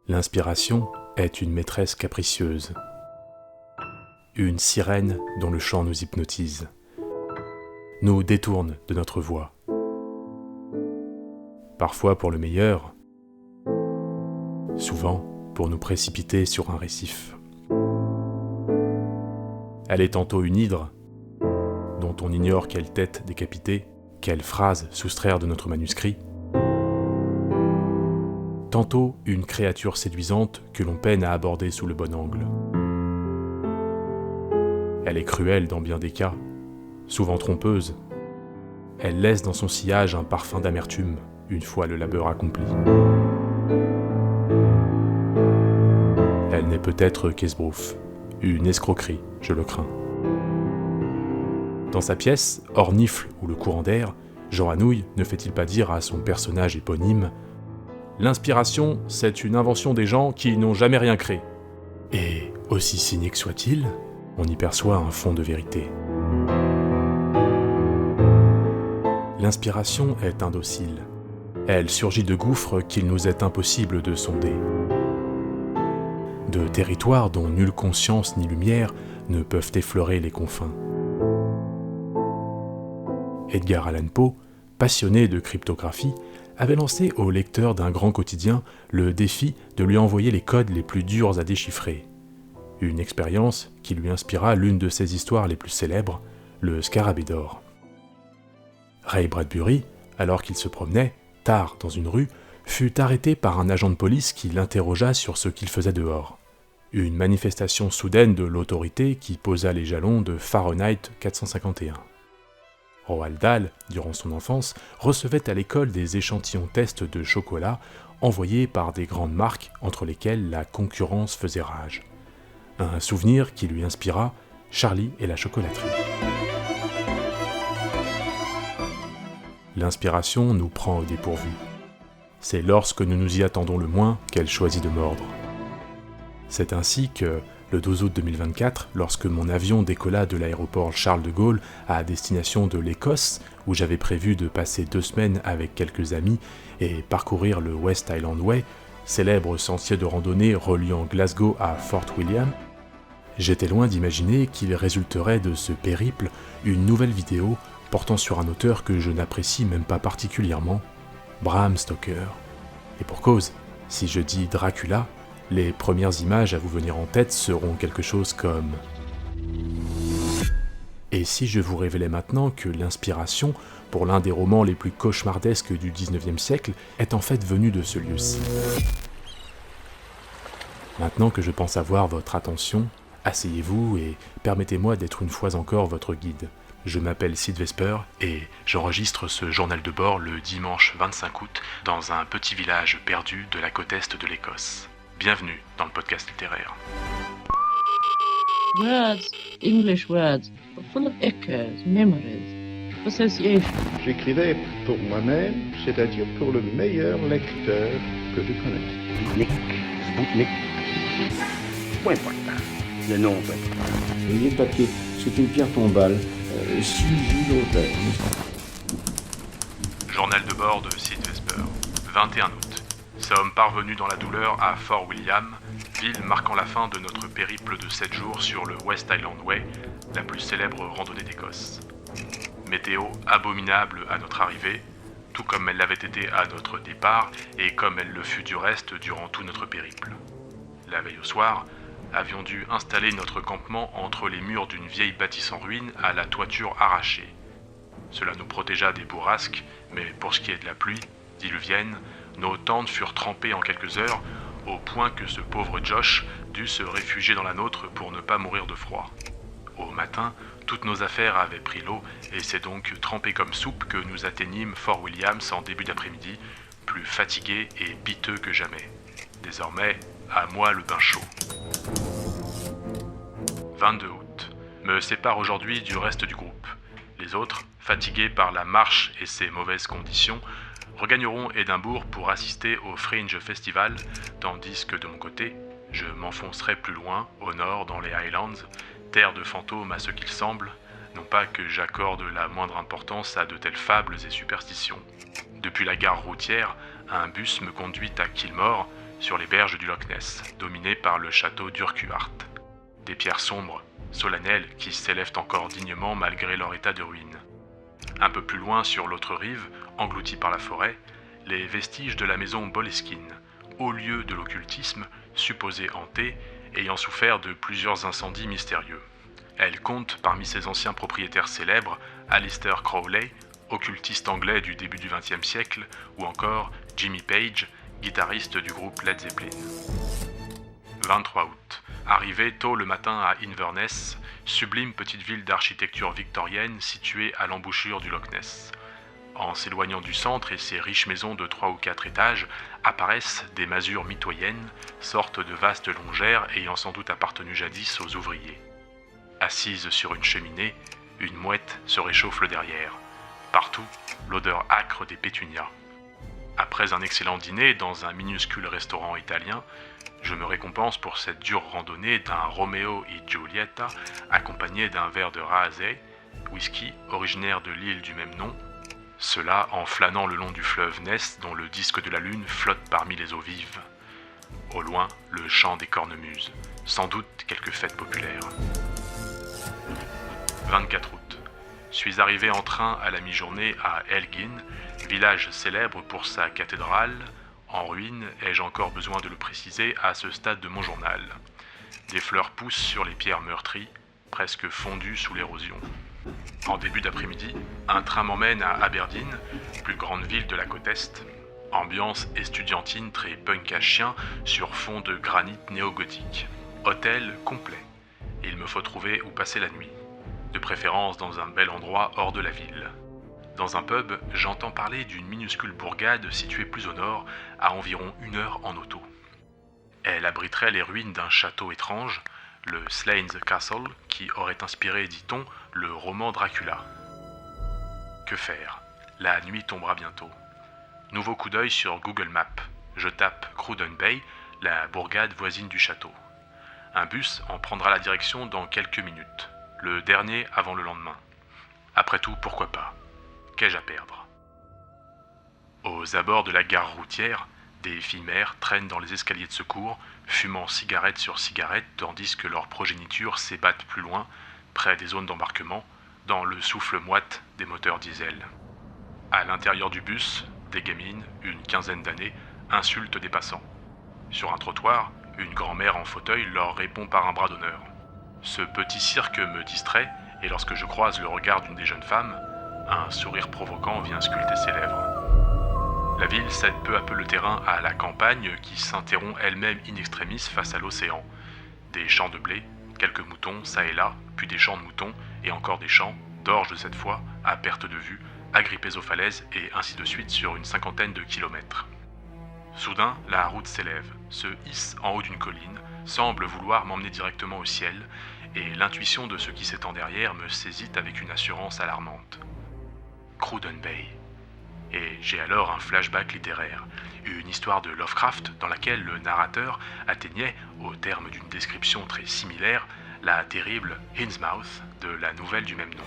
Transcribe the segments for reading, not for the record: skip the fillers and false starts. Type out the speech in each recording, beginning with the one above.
L'inspiration est une maîtresse capricieuse, une sirène dont le chant nous hypnotise, nous détourne de notre voie. Parfois pour le meilleur, souvent pour nous précipiter sur un récif. Elle est tantôt une hydre, dont on ignore quelle tête décapiter, quelle phrase soustraire de notre manuscrit, tantôt une créature séduisante que l'on peine à aborder sous le bon angle. Elle est cruelle dans bien des cas, souvent trompeuse. Elle laisse dans son sillage un parfum d'amertume, une fois le labeur accompli. Elle n'est peut-être qu'esbrouffe, une escroquerie, je le crains. Dans sa pièce, Ornifle ou le courant d'air, Jean Anouilh ne fait-il pas dire à son personnage éponyme « L'inspiration, c'est une invention des gens qui n'ont jamais rien créé. » Et, aussi cynique soit-il, on y perçoit un fond de vérité. L'inspiration est indocile. Elle surgit de gouffres qu'il nous est impossible de sonder. De territoires dont nulle conscience ni lumière ne peuvent effleurer les confins. Edgar Allan Poe, passionné de cryptographie, avait lancé au lecteur d'un grand quotidien le défi de lui envoyer les codes les plus durs à déchiffrer. Une expérience qui lui inspira l'une de ses histoires les plus célèbres, le Scarabée d'or. Ray Bradbury, alors qu'il se promenait, tard dans une rue, fut arrêté par un agent de police qui l'interrogea sur ce qu'il faisait dehors. Une manifestation soudaine de l'autorité qui posa les jalons de Fahrenheit 451. Roald Dahl, durant son enfance, recevait à l'école des échantillons tests de chocolat envoyés par des grandes marques entre lesquelles la concurrence faisait rage. Un souvenir qui lui inspira Charlie et la chocolaterie. L'inspiration nous prend au dépourvu. C'est lorsque nous nous y attendons le moins qu'elle choisit de mordre. C'est ainsi que, le 12 août 2024, lorsque mon avion décolla de l'aéroport Charles de Gaulle à destination de l'Écosse, où j'avais prévu de passer 2 semaines avec quelques amis et parcourir le West Highland Way, célèbre sentier de randonnée reliant Glasgow à Fort William, j'étais loin d'imaginer qu'il résulterait de ce périple une nouvelle vidéo portant sur un auteur que je n'apprécie même pas particulièrement, Bram Stoker. Et pour cause, si je dis Dracula, les premières images à vous venir en tête seront quelque chose comme... Et si je vous révélais maintenant que l'inspiration, pour l'un des romans les plus cauchemardesques du XIXe siècle, est en fait venue de ce lieu-ci. Maintenant que je pense avoir votre attention, asseyez-vous et permettez-moi d'être une fois encore votre guide. Je m'appelle Sid Vesper et j'enregistre ce journal de bord le dimanche 25 août dans un petit village perdu de la côte est de l'Écosse. Bienvenue dans le podcast littéraire. Words, English words, are full of echoes, memories, associations. J'écrivais pour moi-même, c'est-à-dire pour le meilleur lecteur que je connaisse. Spoutnik. Point important. Le nom, point important. Le livre papier, c'est une pierre tombale. 6 jours d'auteur. Journal de bord de Sid Vesper, 21 août. Sommes parvenus dans la douleur à Fort William, ville marquant la fin de notre périple de 7 jours sur le West Highland Way, la plus célèbre randonnée d'Écosse. Météo abominable à notre arrivée, tout comme elle l'avait été à notre départ et comme elle le fut du reste durant tout notre périple. La veille au soir, avions dû installer notre campement entre les murs d'une vieille bâtisse en ruine à la toiture arrachée. Cela nous protégea des bourrasques, mais pour ce qui est de la pluie, diluvienne, nos tentes furent trempées en quelques heures, au point que ce pauvre Josh dut se réfugier dans la nôtre pour ne pas mourir de froid. Au matin, toutes nos affaires avaient pris l'eau, et c'est donc trempé comme soupe que nous atteignîmes Fort William en début d'après-midi, plus fatigués et piteux que jamais. Désormais, à moi le bain chaud. 22 août. Me sépare aujourd'hui du reste du groupe. Les autres, fatigués par la marche et ses mauvaises conditions, regagneront Édimbourg pour assister au Fringe Festival, tandis que de mon côté, je m'enfoncerai plus loin, au nord, dans les Highlands, terre de fantômes à ce qu'il semble, Non pas que j'accorde la moindre importance à de telles fables et superstitions. Depuis la gare routière, un bus me conduit à Kilmore, sur les berges du Loch Ness, dominé par le château d'Urquhart. Des pierres sombres, solennelles, qui s'élèvent encore dignement malgré leur état de ruine. Un peu plus loin, sur l'autre rive, engloutie par la forêt, les vestiges de la maison Boleskine, haut lieu de l'occultisme, supposé hanté, ayant souffert de plusieurs incendies mystérieux. Elle compte parmi ses anciens propriétaires célèbres Alistair Crowley, occultiste anglais du début du XXe siècle, ou encore Jimmy Page, guitariste du groupe Led Zeppelin. 23 août. Arrivé tôt le matin à Inverness, sublime petite ville d'architecture victorienne située à l'embouchure du Loch Ness. En s'éloignant du centre et ses riches maisons de 3 ou 4 étages, apparaissent des masures mitoyennes, sortes de vastes longères ayant sans doute appartenu jadis aux ouvriers. Assise sur une cheminée, une mouette se réchauffe le derrière. Partout, l'odeur âcre des pétunias. Après un excellent dîner dans un minuscule restaurant italien, je me récompense pour cette dure randonnée d'un Romeo et Giulietta accompagné d'un verre de Rasay, whisky originaire de l'île du même nom, cela en flânant le long du fleuve Ness dont le disque de la lune flotte parmi les eaux vives. Au loin, le chant des cornemuses, sans doute quelques fêtes populaires. 24 août. Suis arrivé en train à la mi-journée à Elgin, village célèbre pour sa cathédrale, en ruine, ai-je encore besoin de le préciser à ce stade de mon journal. Des fleurs poussent sur les pierres meurtries, presque fondues sous l'érosion. En début d'après-midi, un train m'emmène à Aberdeen, plus grande ville de la côte Est. Ambiance estudiantine très punk à chien sur fond de granit néo-gothique. Hôtel complet. Il me faut trouver où passer la nuit. De préférence dans un bel endroit hors de la ville. Dans un pub, j'entends parler d'une minuscule bourgade située plus au nord, à environ 1 heure en auto. Elle abriterait les ruines d'un château étrange, le Slains Castle, qui aurait inspiré, dit-on, le roman Dracula. Que faire? La nuit tombera bientôt. Nouveau coup d'œil sur Google Maps. Je tape Cruden Bay, la bourgade voisine du château. Un bus en prendra la direction dans quelques minutes. Le dernier avant le lendemain. Après tout, pourquoi pas? Qu'ai-je à perdre? Aux abords de la gare routière, des filles mères traînent dans les escaliers de secours, fumant cigarette sur cigarette, tandis que leurs progénitures s'ébattent plus loin, près des zones d'embarquement, dans le souffle moite des moteurs diesel. À l'intérieur du bus, des gamines, une quinzaine d'années, insultent des passants. Sur un trottoir, une grand-mère en fauteuil leur répond par un bras d'honneur. Ce petit cirque me distrait, et lorsque je croise le regard d'une des jeunes femmes, un sourire provoquant vient sculpter ses lèvres. La ville cède peu à peu le terrain à la campagne qui s'interrompt elle-même in extremis face à l'océan. Des champs de blé, quelques moutons, ça et là, puis des champs de moutons, et encore des champs, d'orge cette fois, à perte de vue, agrippés aux falaises, et ainsi de suite sur une 50aine de kilomètres. Soudain, la route s'élève, se hisse en haut d'une colline, semble vouloir m'emmener directement au ciel, et l'intuition de ce qui s'étend derrière me saisit avec une assurance alarmante. Cruden Bay. Et j'ai alors un flashback littéraire, une histoire de Lovecraft dans laquelle le narrateur atteignait, au terme d'une description très similaire, la terrible Innsmouth de la nouvelle du même nom.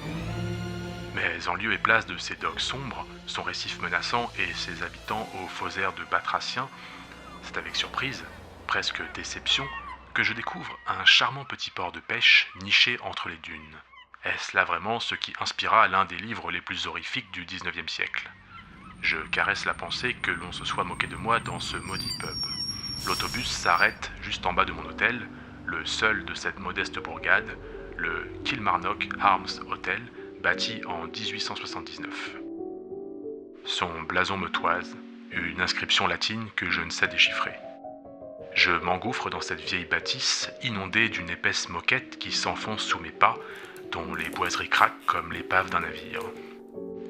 Mais en lieu et place de ces docks sombres, son récif menaçant et ses habitants aux faux airs de batraciens, c'est avec surprise, presque déception, que je découvre un charmant petit port de pêche niché entre les dunes. Est-ce là vraiment ce qui inspira l'un des livres les plus horrifiques du XIXe siècle? Je caresse la pensée que l'on se soit moqué de moi dans ce maudit pub. L'autobus s'arrête juste en bas de mon hôtel, le seul de cette modeste bourgade, le Kilmarnock Arms Hotel, bâti en 1879. Son blason me toise, une inscription latine que je ne sais déchiffrer. Je m'engouffre dans cette vieille bâtisse inondée d'une épaisse moquette qui s'enfonce sous mes pas, dont les boiseries craquent comme l'épave d'un navire.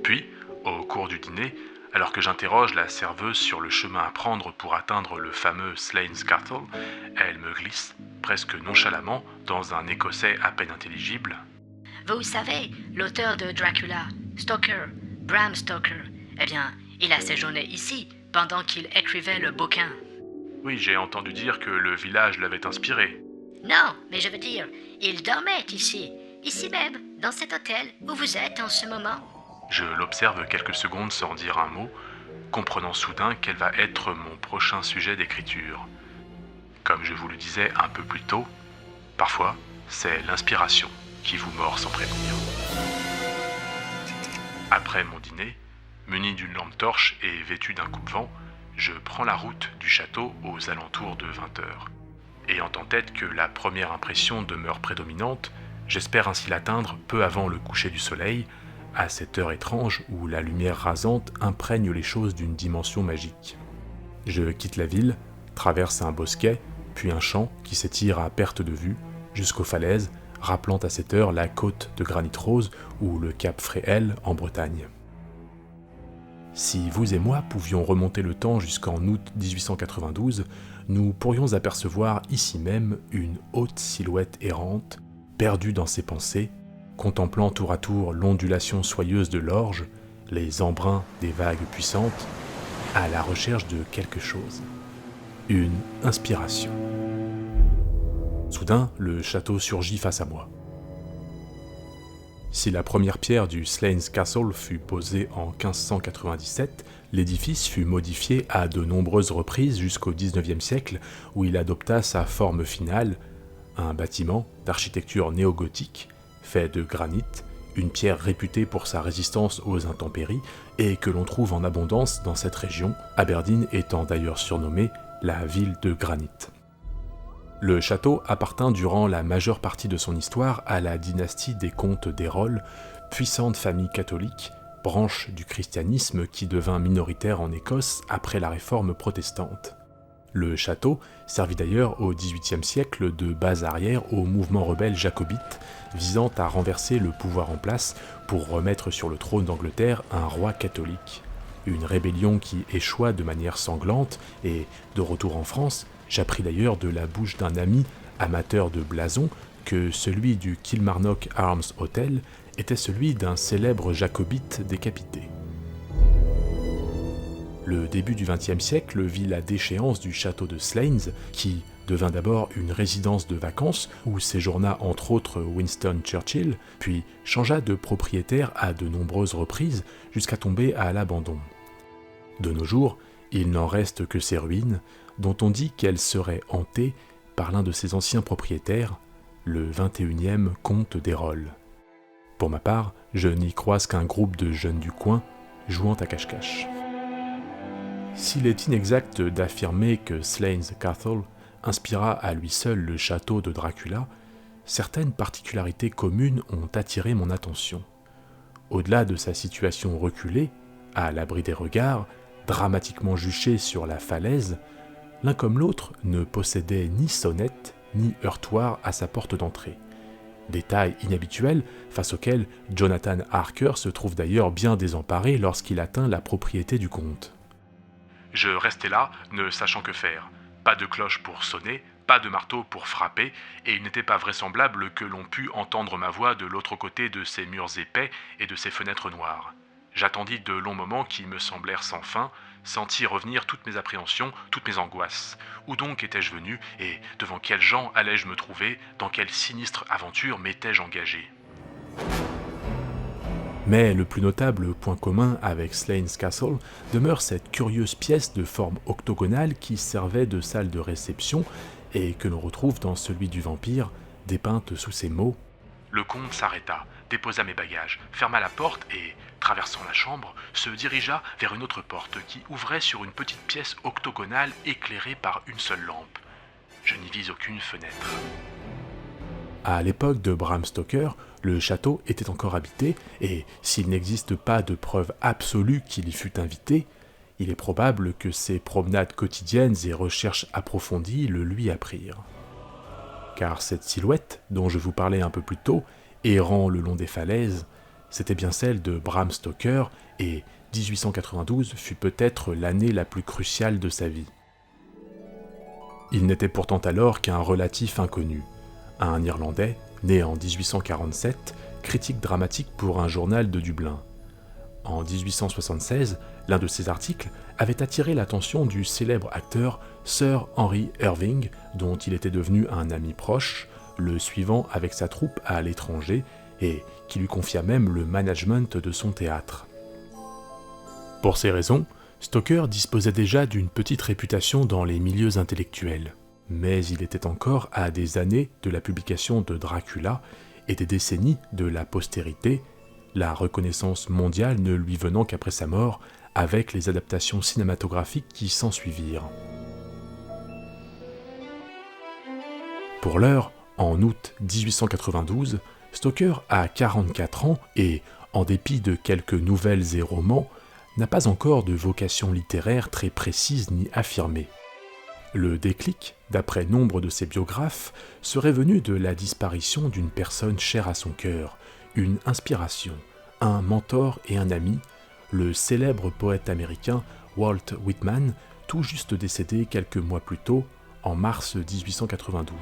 Puis, au cours du dîner, alors que j'interroge la serveuse sur le chemin à prendre pour atteindre le fameux Slains Castle, elle me glisse, presque nonchalamment, dans un écossais à peine intelligible. Vous savez, l'auteur de Dracula, Stoker, Bram Stoker, eh bien, il a séjourné ici pendant qu'il écrivait le bouquin. Oui, j'ai entendu dire que le village l'avait inspiré. Non, mais je veux dire, il dormait ici. ici même, dans cet hôtel où vous êtes en ce moment. Je l'observe quelques secondes sans dire un mot, comprenant soudain quel va être mon prochain sujet d'écriture. Comme je vous le disais un peu plus tôt, parfois, c'est l'inspiration qui vous mord sans prévenir. Après mon dîner, muni d'une lampe torche et vêtu d'un coupe-vent, je prends la route du château aux alentours de 20h. Ayant en tête que la première impression demeure prédominante, j'espère ainsi l'atteindre peu avant le coucher du soleil, à cette heure étrange où la lumière rasante imprègne les choses d'une dimension magique. Je quitte la ville, traverse un bosquet, puis un champ qui s'étire à perte de vue, jusqu'aux falaises, rappelant à cette heure la côte de granit rose ou le cap Fréhel en Bretagne. Si vous et moi pouvions remonter le temps jusqu'en août 1892, nous pourrions apercevoir ici même une haute silhouette errante, perdue dans ses pensées, contemplant tour à tour l'ondulation soyeuse de l'orge, les embruns des vagues puissantes, à la recherche de quelque chose. Une inspiration. Soudain, le château surgit face à moi. Si la première pierre du Slains Castle fut posée en 1597, l'édifice fut modifié à de nombreuses reprises jusqu'au XIXe siècle où il adopta sa forme finale, un bâtiment d'architecture néo-gothique, fait de granit, une pierre réputée pour sa résistance aux intempéries et que l'on trouve en abondance dans cette région, Aberdeen étant d'ailleurs surnommée la ville de granit. Le château appartint durant la majeure partie de son histoire à la dynastie des comtes d'Erroll, puissante famille catholique, branche du christianisme qui devint minoritaire en Écosse après la réforme protestante. Le château servit d'ailleurs au XVIIIe siècle de base arrière au mouvement rebelle jacobite visant à renverser le pouvoir en place pour remettre sur le trône d'Angleterre un roi catholique. Une rébellion qui échoua de manière sanglante et, de retour en France, j'appris d'ailleurs de la bouche d'un ami amateur de blasons que celui du Kilmarnock Arms Hotel était celui d'un célèbre jacobite décapité. Le début du XXe siècle vit la déchéance du château de Slains, qui devint d'abord une résidence de vacances où séjourna entre autres Winston Churchill, puis changea de propriétaire à de nombreuses reprises jusqu'à tomber à l'abandon. De nos jours, il n'en reste que ses ruines, dont on dit qu'elles seraient hantées par l'un de ses anciens propriétaires, le 21e comte d'Erroll. Pour ma part, je n'y croise qu'un groupe de jeunes du coin jouant à cache-cache. S'il est inexact d'affirmer que Slains Castle inspira à lui seul le château de Dracula, certaines particularités communes ont attiré mon attention. Au-delà de sa situation reculée, à l'abri des regards, dramatiquement juché sur la falaise, l'un comme l'autre ne possédait ni sonnette ni heurtoir à sa porte d'entrée. Détail inhabituel face auquel Jonathan Harker se trouve d'ailleurs bien désemparé lorsqu'il atteint la propriété du comte. Je restais là, ne sachant que faire. Pas de cloche pour sonner, pas de marteau pour frapper, et il n'était pas vraisemblable que l'on pût entendre ma voix de l'autre côté de ces murs épais et de ces fenêtres noires. J'attendis de longs moments qui me semblèrent sans fin, sentis revenir toutes mes appréhensions, toutes mes angoisses. Où donc étais-je venu, et devant quels gens allais-je me trouver, dans quelle sinistre aventure m'étais-je engagé ? Mais le plus notable point commun avec Slains Castle demeure cette curieuse pièce de forme octogonale qui servait de salle de réception et que l'on retrouve dans celui du vampire, dépeinte sous ces mots. Le comte s'arrêta, déposa mes bagages, ferma la porte et, traversant la chambre, se dirigea vers une autre porte qui ouvrait sur une petite pièce octogonale éclairée par une seule lampe. Je n'y vis aucune fenêtre. À l'époque de Bram Stoker, le château était encore habité et, s'il n'existe pas de preuve absolue qu'il y fût invité, il est probable que ses promenades quotidiennes et recherches approfondies le lui apprirent. Car cette silhouette, dont je vous parlais un peu plus tôt, errant le long des falaises, c'était bien celle de Bram Stoker et 1892 fut peut-être l'année la plus cruciale de sa vie. Il n'était pourtant alors qu'un relatif inconnu, un Irlandais, né en 1847, critique dramatique pour un journal de Dublin. En 1876, l'un de ses articles avait attiré l'attention du célèbre acteur Sir Henry Irving, dont il était devenu un ami proche, le suivant avec sa troupe à l'étranger et qui lui confia même le management de son théâtre. Pour ces raisons, Stoker disposait déjà d'une petite réputation dans les milieux intellectuels, mais il était encore à des années de la publication de Dracula et des décennies de la postérité, la reconnaissance mondiale ne lui venant qu'après sa mort, avec les adaptations cinématographiques qui s'ensuivirent. Pour l'heure, en août 1892, Stoker a 44 ans et, en dépit de quelques nouvelles et romans, n'a pas encore de vocation littéraire très précise ni affirmée. Le déclic, d'après nombre de ses biographes, serait venu de la disparition d'une personne chère à son cœur, une inspiration, un mentor et un ami, le célèbre poète américain Walt Whitman, tout juste décédé quelques mois plus tôt, en mars 1892.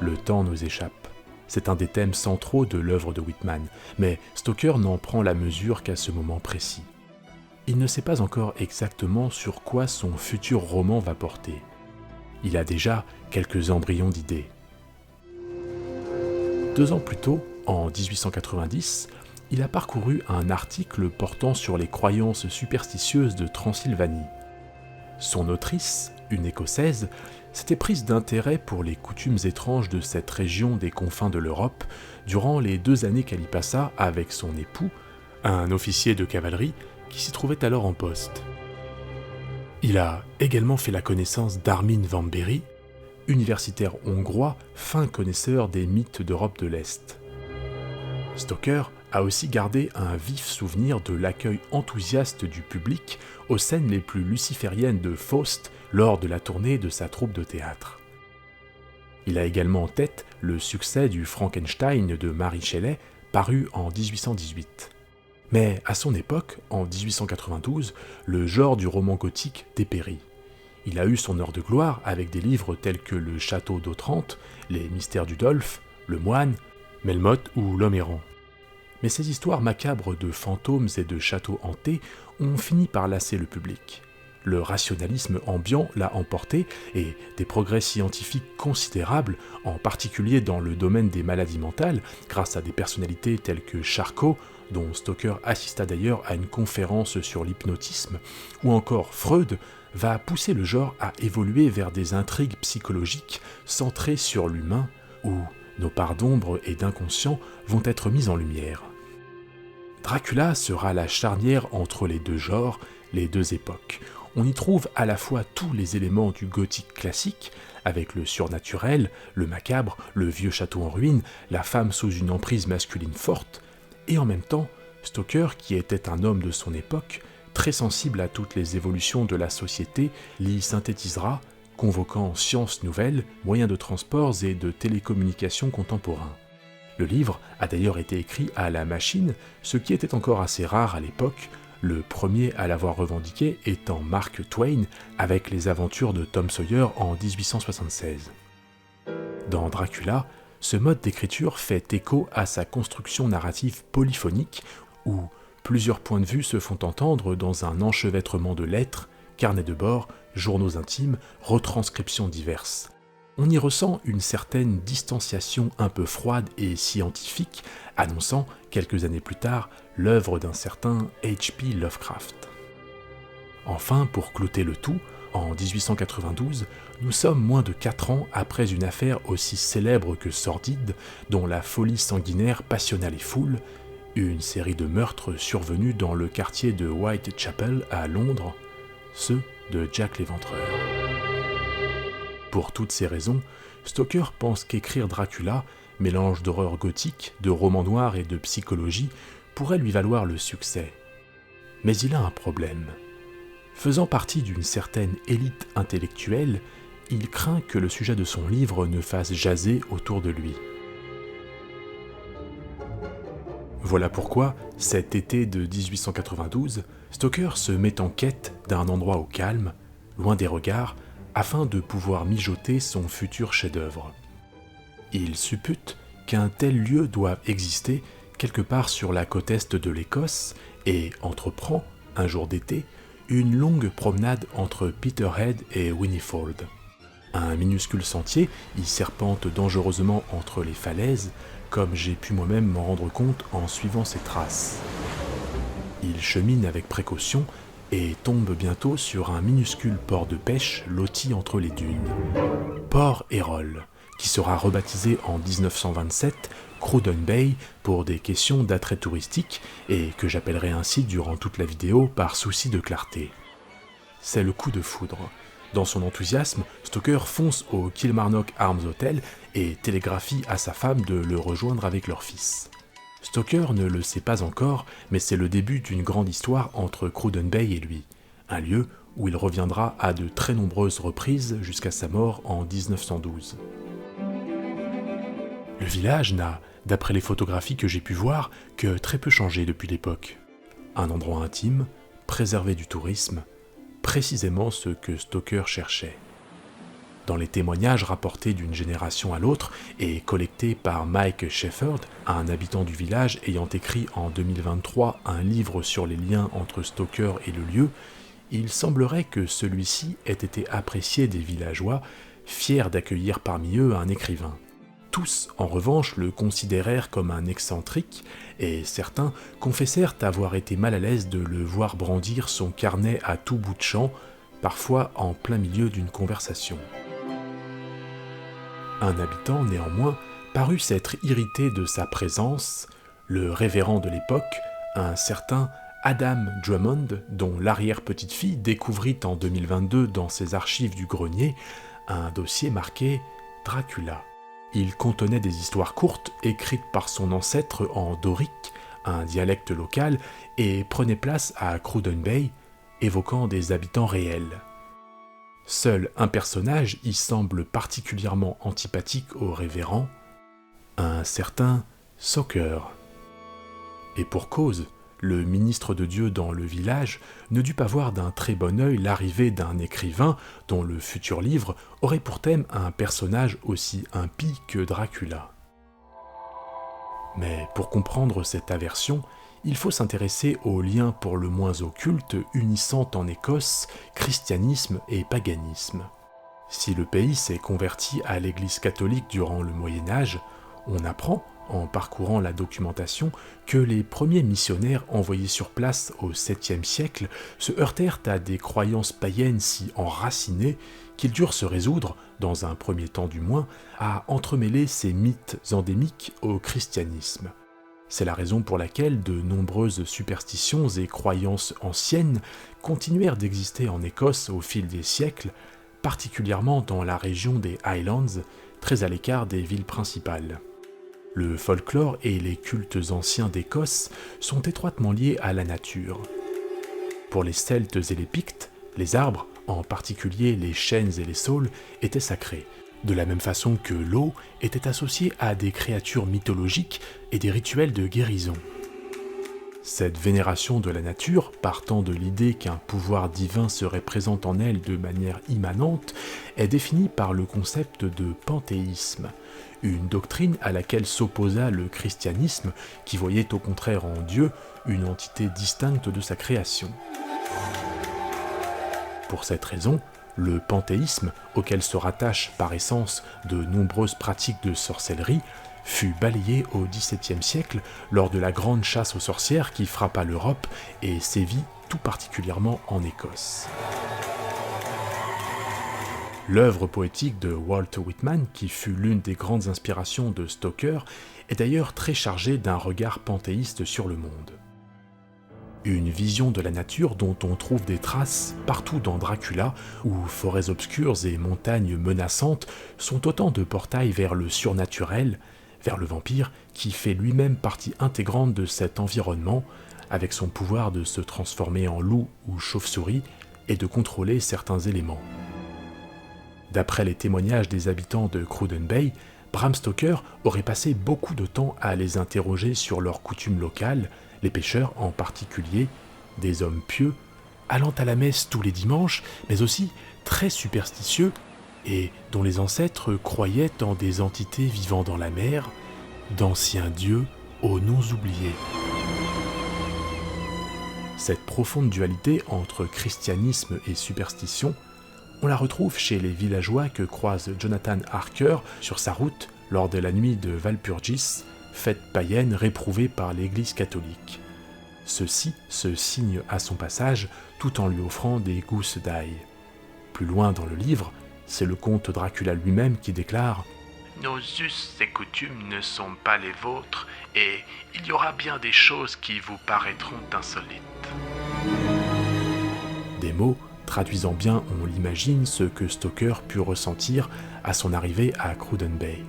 Le temps nous échappe. C'est un des thèmes centraux de l'œuvre de Whitman, mais Stoker n'en prend la mesure qu'à ce moment précis. Il ne sait pas encore exactement sur quoi son futur roman va porter. Il a déjà quelques embryons d'idées. 2 ans plus tôt, en 1890, il a parcouru un article portant sur les croyances superstitieuses de Transylvanie. Son autrice, une Écossaise, s'était prise d'intérêt pour les coutumes étranges de cette région des confins de l'Europe durant les 2 années qu'elle y passa avec son époux, un officier de cavalerie qui s'y trouvait alors en poste. Il a également fait la connaissance d'Armin van Bury, universitaire hongrois fin connaisseur des mythes d'Europe de l'Est. Stoker a aussi gardé un vif souvenir de l'accueil enthousiaste du public aux scènes les plus lucifériennes de Faust lors de la tournée de sa troupe de théâtre. Il a également en tête le succès du Frankenstein de Mary Shelley, paru en 1818. Mais à son époque, en 1892, le genre du roman gothique dépérit. Il a eu son heure de gloire avec des livres tels que Le Château d'Otrante, Les Mystères du Dolphe, Le Moine, Melmoth ou L'Homme errant. Mais ces histoires macabres de fantômes et de châteaux hantés ont fini par lasser le public. Le rationalisme ambiant l'a emporté et des progrès scientifiques considérables, en particulier dans le domaine des maladies mentales, grâce à des personnalités telles que Charcot, dont Stoker assista d'ailleurs à une conférence sur l'hypnotisme, ou encore Freud, va pousser le genre à évoluer vers des intrigues psychologiques centrées sur l'humain, où nos parts d'ombre et d'inconscient vont être mises en lumière. Dracula sera la charnière entre les deux genres, les deux époques. On y trouve à la fois tous les éléments du gothique classique, avec le surnaturel, le macabre, le vieux château en ruine, la femme sous une emprise masculine forte, et en même temps, Stoker, qui était un homme de son époque, très sensible à toutes les évolutions de la société, l'y synthétisera, convoquant sciences nouvelles, moyens de transports et de télécommunications contemporains. Le livre a d'ailleurs été écrit à la machine, ce qui était encore assez rare à l'époque, le premier à l'avoir revendiqué étant Mark Twain avec les aventures de Tom Sawyer en 1876. Dans Dracula, ce mode d'écriture fait écho à sa construction narrative polyphonique où plusieurs points de vue se font entendre dans un enchevêtrement de lettres, carnets de bord, journaux intimes, retranscriptions diverses. On y ressent une certaine distanciation un peu froide et scientifique, annonçant, quelques années plus tard, l'œuvre d'un certain H.P. Lovecraft. Enfin, pour clôter le tout, en 1892, nous sommes moins de 4 ans après une affaire aussi célèbre que sordide, dont la folie sanguinaire passionna les foules, une série de meurtres survenus dans le quartier de Whitechapel à Londres, ceux de Jack l'Éventreur. Pour toutes ces raisons, Stoker pense qu'écrire Dracula, mélange d'horreur gothique, de roman noir et de psychologie, pourrait lui valoir le succès. Mais il a un problème. Faisant partie d'une certaine élite intellectuelle, il craint que le sujet de son livre ne fasse jaser autour de lui. Voilà pourquoi, cet été de 1892, Stoker se met en quête d'un endroit au calme, loin des regards, afin de pouvoir mijoter son futur chef-d'œuvre. Il suppute qu'un tel lieu doit exister quelque part sur la côte est de l'Écosse et entreprend, un jour d'été, une longue promenade entre Peterhead et Whinnyfold. Un minuscule sentier y serpente dangereusement entre les falaises, comme j'ai pu moi-même m'en rendre compte en suivant ses traces. Il chemine avec précaution et tombe bientôt sur un minuscule port de pêche loti entre les dunes. Port Errol, qui sera rebaptisé en 1927 Cruden Bay pour des questions d'attrait touristique et que j'appellerai ainsi durant toute la vidéo par souci de clarté. C'est le coup de foudre. Dans son enthousiasme, Stoker fonce au Kilmarnock Arms Hotel et télégraphie à sa femme de le rejoindre avec leur fils. Stoker ne le sait pas encore, mais c'est le début d'une grande histoire entre Cruden Bay et lui, un lieu où il reviendra à de très nombreuses reprises jusqu'à sa mort en 1912. Le village n'a, d'après les photographies que j'ai pu voir, que très peu changé depuis l'époque. Un endroit intime, préservé du tourisme, précisément ce que Stoker cherchait. Dans les témoignages rapportés d'une génération à l'autre et collectés par Mike Shepherd, un habitant du village ayant écrit en 2023 un livre sur les liens entre Stoker et le lieu, il semblerait que celui-ci ait été apprécié des villageois, fiers d'accueillir parmi eux un écrivain. Tous, en revanche, le considérèrent comme un excentrique, et certains confessèrent avoir été mal à l'aise de le voir brandir son carnet à tout bout de champ, parfois en plein milieu d'une conversation. Un habitant, néanmoins, parut s'être irrité de sa présence, le révérend de l'époque, un certain Adam Drummond, dont l'arrière-petite-fille découvrit en 2022 dans ses archives du grenier un dossier marqué « Dracula ». Il contenait des histoires courtes écrites par son ancêtre en dorique, un dialecte local, et prenait place à Cruden Bay, évoquant des habitants réels. Seul un personnage y semble particulièrement antipathique au révérend, un certain Stoker. Et pour cause, le ministre de Dieu dans le village ne dut pas voir d'un très bon œil l'arrivée d'un écrivain dont le futur livre aurait pour thème un personnage aussi impie que Dracula. Mais pour comprendre cette aversion, il faut s'intéresser aux liens pour le moins occultes unissant en Écosse christianisme et paganisme. Si le pays s'est converti à l'Église catholique durant le Moyen-Âge, on apprend, en parcourant la documentation, que les premiers missionnaires envoyés sur place au 7e siècle se heurtèrent à des croyances païennes si enracinées qu'ils durent se résoudre, dans un premier temps du moins, à entremêler ces mythes endémiques au christianisme. C'est la raison pour laquelle de nombreuses superstitions et croyances anciennes continuèrent d'exister en Écosse au fil des siècles, particulièrement dans la région des Highlands, très à l'écart des villes principales. Le folklore et les cultes anciens d'Écosse sont étroitement liés à la nature. Pour les Celtes et les Pictes, les arbres, en particulier les chênes et les saules, étaient sacrés, de la même façon que l'eau était associée à des créatures mythologiques et des rituels de guérison. Cette vénération de la nature, partant de l'idée qu'un pouvoir divin serait présent en elle de manière immanente, est définie par le concept de panthéisme, une doctrine à laquelle s'opposa le christianisme qui voyait au contraire en Dieu une entité distincte de sa création. Pour cette raison, le panthéisme, auquel se rattachent par essence de nombreuses pratiques de sorcellerie, fut balayé au XVIIe siècle lors de la grande chasse aux sorcières qui frappa l'Europe et sévit tout particulièrement en Écosse. L'œuvre poétique de Walt Whitman, qui fut l'une des grandes inspirations de Stoker, est d'ailleurs très chargée d'un regard panthéiste sur le monde. Une vision de la nature dont on trouve des traces partout dans Dracula, où forêts obscures et montagnes menaçantes sont autant de portails vers le surnaturel, vers le vampire qui fait lui-même partie intégrante de cet environnement, avec son pouvoir de se transformer en loup ou chauve-souris et de contrôler certains éléments. D'après les témoignages des habitants de Cruden Bay, Bram Stoker aurait passé beaucoup de temps à les interroger sur leurs coutumes locales, les pêcheurs en particulier, des hommes pieux, allant à la messe tous les dimanches, mais aussi très superstitieux, et dont les ancêtres croyaient en des entités vivant dans la mer, d'anciens dieux aux noms oubliés. Cette profonde dualité entre christianisme et superstition, On la retrouve chez les villageois que croise Jonathan Harker sur sa route lors de la nuit de Walpurgis, fête païenne réprouvée par l'Église catholique. Ceux-ci se signent à son passage tout en lui offrant des gousses d'ail. Plus loin dans le livre, c'est le comte Dracula lui-même qui déclare « Nos us et coutumes ne sont pas les vôtres, et il y aura bien des choses qui vous paraîtront insolites. » Des mots traduisant bien, on l'imagine, ce que Stoker put ressentir à son arrivée à Cruden Bay.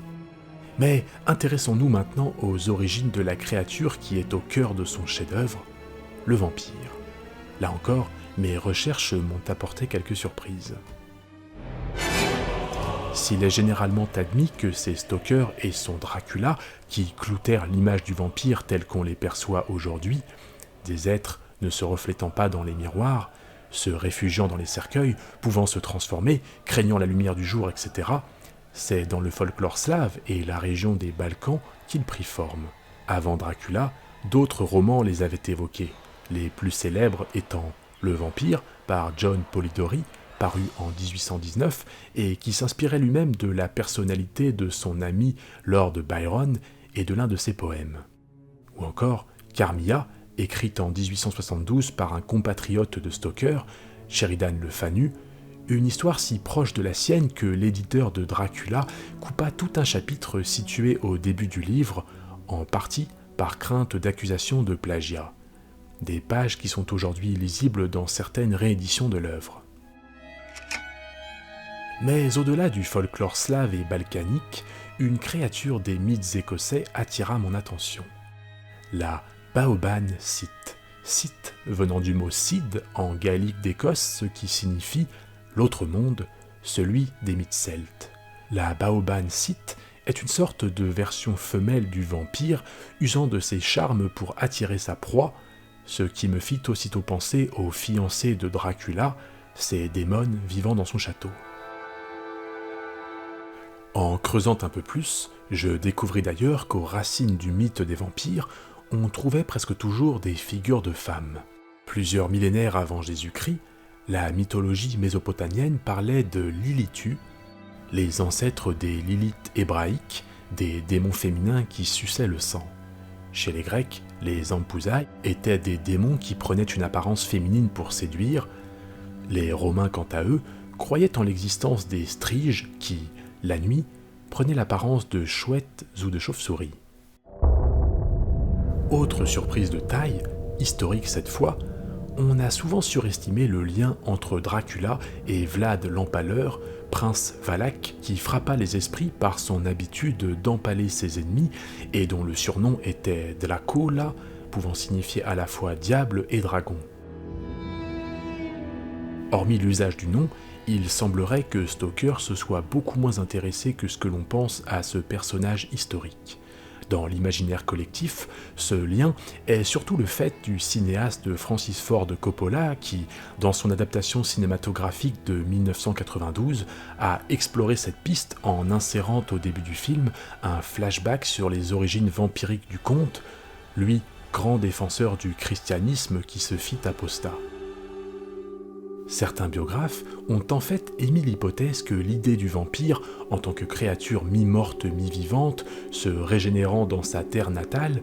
Mais intéressons-nous maintenant aux origines de la créature qui est au cœur de son chef-d'œuvre, le vampire. Là encore, mes recherches m'ont apporté quelques surprises. S'il est généralement admis que c'est Stoker et son Dracula qui cloutèrent l'image du vampire telle qu'on les perçoit aujourd'hui, des êtres ne se reflétant pas dans les miroirs, se réfugiant dans les cercueils, pouvant se transformer, craignant la lumière du jour, etc., c'est dans le folklore slave et la région des Balkans qu'il prit forme. Avant Dracula, d'autres romans les avaient évoqués, les plus célèbres étant Le Vampire par John Polidori, paru en 1819 et qui s'inspirait lui-même de la personnalité de son ami Lord Byron et de l'un de ses poèmes. Ou encore Carmilla, écrite en 1872 par un compatriote de Stoker, Sheridan Le Fanu, une histoire si proche de la sienne que l'éditeur de Dracula coupa tout un chapitre situé au début du livre, en partie par crainte d'accusation de plagiat. Des pages qui sont aujourd'hui lisibles dans certaines rééditions de l'œuvre. Mais au-delà du folklore slave et balkanique, une créature des mythes écossais attira mon attention. La Baoban Sith. Sith venant du mot Cid en gaélique d'Écosse, ce qui signifie l'autre monde, celui des mythes celtes. La Baoban Sith est une sorte de version femelle du vampire, usant de ses charmes pour attirer sa proie, ce qui me fit aussitôt penser aux fiancés de Dracula, ces démons vivant dans son château. En creusant un peu plus, je découvris d'ailleurs qu'aux racines du mythe des vampires, on trouvait presque toujours des figures de femmes. Plusieurs millénaires avant Jésus-Christ, la mythologie mésopotamienne parlait de Lilitu, les ancêtres des Lilith hébraïques, des démons féminins qui suçaient le sang. Chez les Grecs, les Ampousaï étaient des démons qui prenaient une apparence féminine pour séduire. Les Romains, quant à eux, croyaient en l'existence des Striges qui, la nuit, prenaient l'apparence de chouettes ou de chauves-souris. Autre surprise de taille, historique cette fois, on a souvent surestimé le lien entre Dracula et Vlad l'Empaleur, prince valaque qui frappa les esprits par son habitude d'empaler ses ennemis et dont le surnom était Dracula, pouvant signifier à la fois diable et dragon. Hormis l'usage du nom, il semblerait que Stoker se soit beaucoup moins intéressé que ce que l'on pense à ce personnage historique. Dans l'imaginaire collectif, ce lien est surtout le fait du cinéaste Francis Ford Coppola qui, dans son adaptation cinématographique de 1992, a exploré cette piste en insérant au début du film un flashback sur les origines vampiriques du conte, lui, grand défenseur du christianisme qui se fit apostat. Certains biographes ont en fait émis l'hypothèse que l'idée du vampire, en tant que créature mi-morte, mi-vivante, se régénérant dans sa terre natale,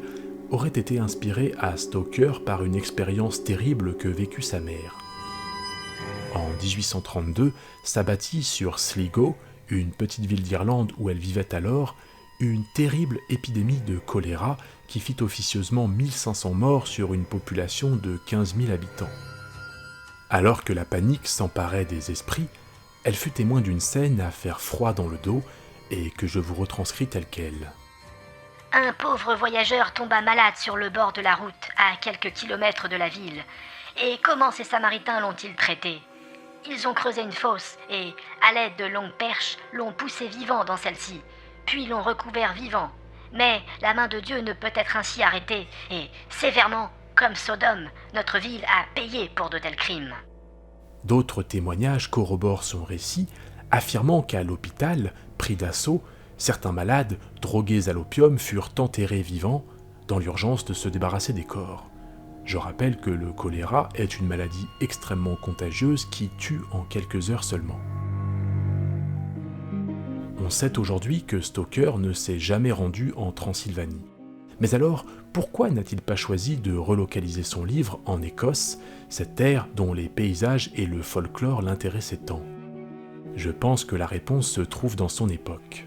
aurait été inspirée à Stoker par une expérience terrible que vécut sa mère. En 1832, s'abattit sur Sligo, une petite ville d'Irlande où elle vivait alors, une terrible épidémie de choléra qui fit officieusement 1500 morts sur une population de 15 000 habitants. Alors que la panique s'emparait des esprits, elle fut témoin d'une scène à faire froid dans le dos et que je vous retranscris telle qu'elle. Un pauvre voyageur tomba malade sur le bord de la route, à quelques kilomètres de la ville. Et comment ces Samaritains l'ont-ils traité ? Ils ont creusé une fosse et, à l'aide de longues perches, l'ont poussé vivant dans celle-ci, puis l'ont recouvert vivant. Mais la main de Dieu ne peut être ainsi arrêtée, et sévèrement, comme Sodome, notre ville a payé pour de tels crimes. D'autres témoignages corroborent son récit, affirmant qu'à l'hôpital, pris d'assaut, certains malades, drogués à l'opium, furent enterrés vivants, dans l'urgence de se débarrasser des corps. Je rappelle que le choléra est une maladie extrêmement contagieuse qui tue en quelques heures seulement. On sait aujourd'hui que Stoker ne s'est jamais rendu en Transylvanie. Mais alors, pourquoi n'a-t-il pas choisi de relocaliser son livre en Écosse, cette terre dont les paysages et le folklore l'intéressaient tant ? Je pense que la réponse se trouve dans son époque.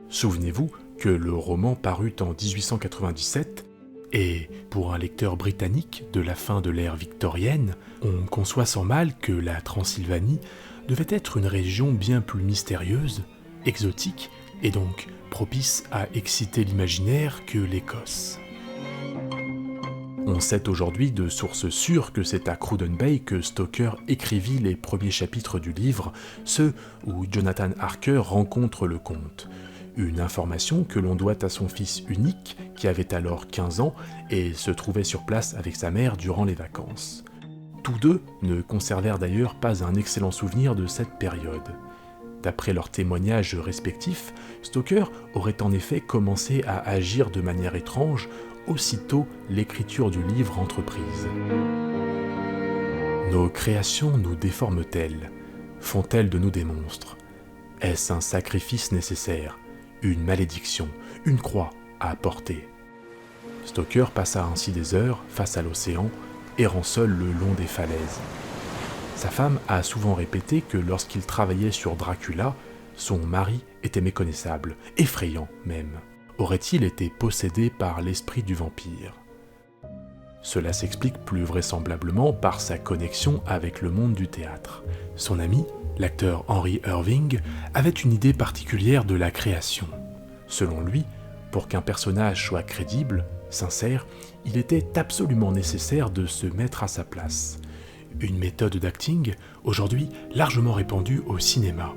Souvenez-vous que le roman parut en 1897, et pour un lecteur britannique de la fin de l'ère victorienne, on conçoit sans mal que la Transylvanie devait être une région bien plus mystérieuse, exotique, et donc propice à exciter l'imaginaire que l'Écosse. On sait aujourd'hui de sources sûres que c'est à Cruden Bay que Stoker écrivit les premiers chapitres du livre, ceux où Jonathan Harker rencontre le comte. Une information que l'on doit à son fils unique, qui avait alors 15 ans et se trouvait sur place avec sa mère durant les vacances. Tous deux ne conservèrent d'ailleurs pas un excellent souvenir de cette période. D'après leurs témoignages respectifs, Stoker aurait en effet commencé à agir de manière étrange aussitôt l'écriture du livre entreprise. Nos créations nous déforment-elles ? Font-elles de nous des monstres ? Est-ce un sacrifice nécessaire ? Une malédiction, une croix à porter. Stoker passa ainsi des heures face à l'océan, errant seul le long des falaises. Sa femme a souvent répété que lorsqu'il travaillait sur Dracula, son mari était méconnaissable, effrayant même. Aurait-il été possédé par l'esprit du vampire ? Cela s'explique plus vraisemblablement par sa connexion avec le monde du théâtre. Son ami, l'acteur Henry Irving, avait une idée particulière de la création. Selon lui, pour qu'un personnage soit crédible, sincère, il était absolument nécessaire de se mettre à sa place. Une méthode d'acting aujourd'hui largement répandue au cinéma.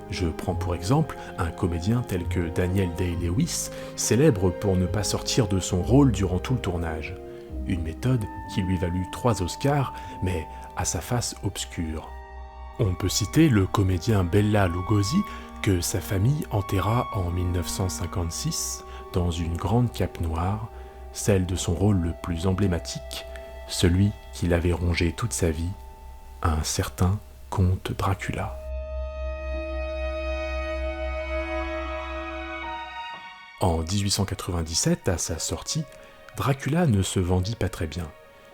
Je prends pour exemple un comédien tel que Daniel Day-Lewis, célèbre pour ne pas sortir de son rôle durant tout le tournage. Une méthode qui lui valut 3 Oscars, mais à sa face obscure. On peut citer le comédien Bela Lugosi, que sa famille enterra en 1956 dans une grande cape noire, celle de son rôle le plus emblématique, celui qu'il avait rongé toute sa vie, un certain comte Dracula. En 1897, à sa sortie, Dracula ne se vendit pas très bien.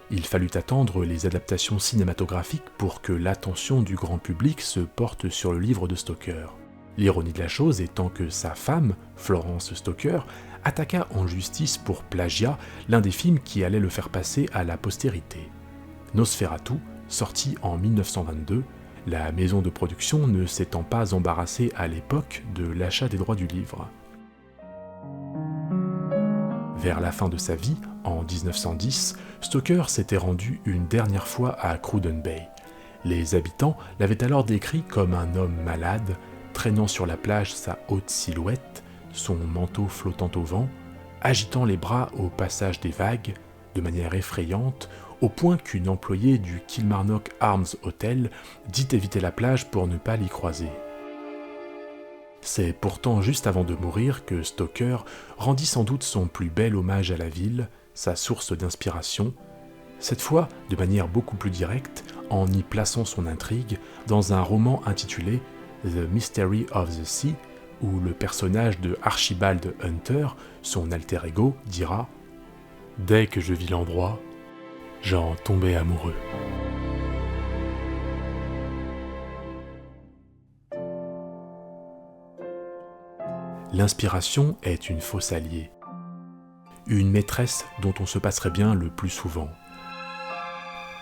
Il fallut attendre les adaptations cinématographiques pour que l'attention du grand public se porte sur le livre de Stoker. L'ironie de la chose étant que sa femme, Florence Stoker, attaqua en justice pour plagiat l'un des films qui allait le faire passer à la postérité. Nosferatu, sorti en 1922, la maison de production ne s'étant pas embarrassée à l'époque de l'achat des droits du livre. Vers la fin de sa vie, en 1910, Stoker s'était rendu une dernière fois à Cruden Bay. Les habitants l'avaient alors décrit comme un homme malade, traînant sur la plage sa haute silhouette, son manteau flottant au vent, agitant les bras au passage des vagues, de manière effrayante, au point qu'une employée du Kilmarnock Arms Hotel dit éviter la plage pour ne pas l'y croiser. C'est pourtant juste avant de mourir que Stoker rendit sans doute son plus bel hommage à la ville, sa source d'inspiration, cette fois de manière beaucoup plus directe, en y plaçant son intrigue dans un roman intitulé The Mystery of the Sea, où le personnage de Archibald Hunter, son alter ego, dira « Dès que je vis l'endroit, j'en tombais amoureux ». L'inspiration est une fausse alliée, une maîtresse dont on se passerait bien le plus souvent.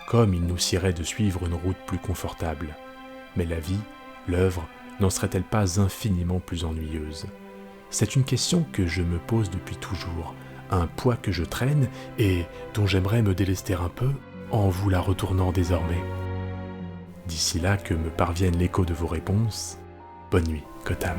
Comme il nous siérait de suivre une route plus confortable, mais la vie, l'œuvre, n'en serait-elle pas infiniment plus ennuyeuse ? C'est une question que je me pose depuis toujours, un poids que je traîne et dont j'aimerais me délester un peu en vous la retournant désormais. D'ici là que me parvienne l'écho de vos réponses, bonne nuit, Gotham.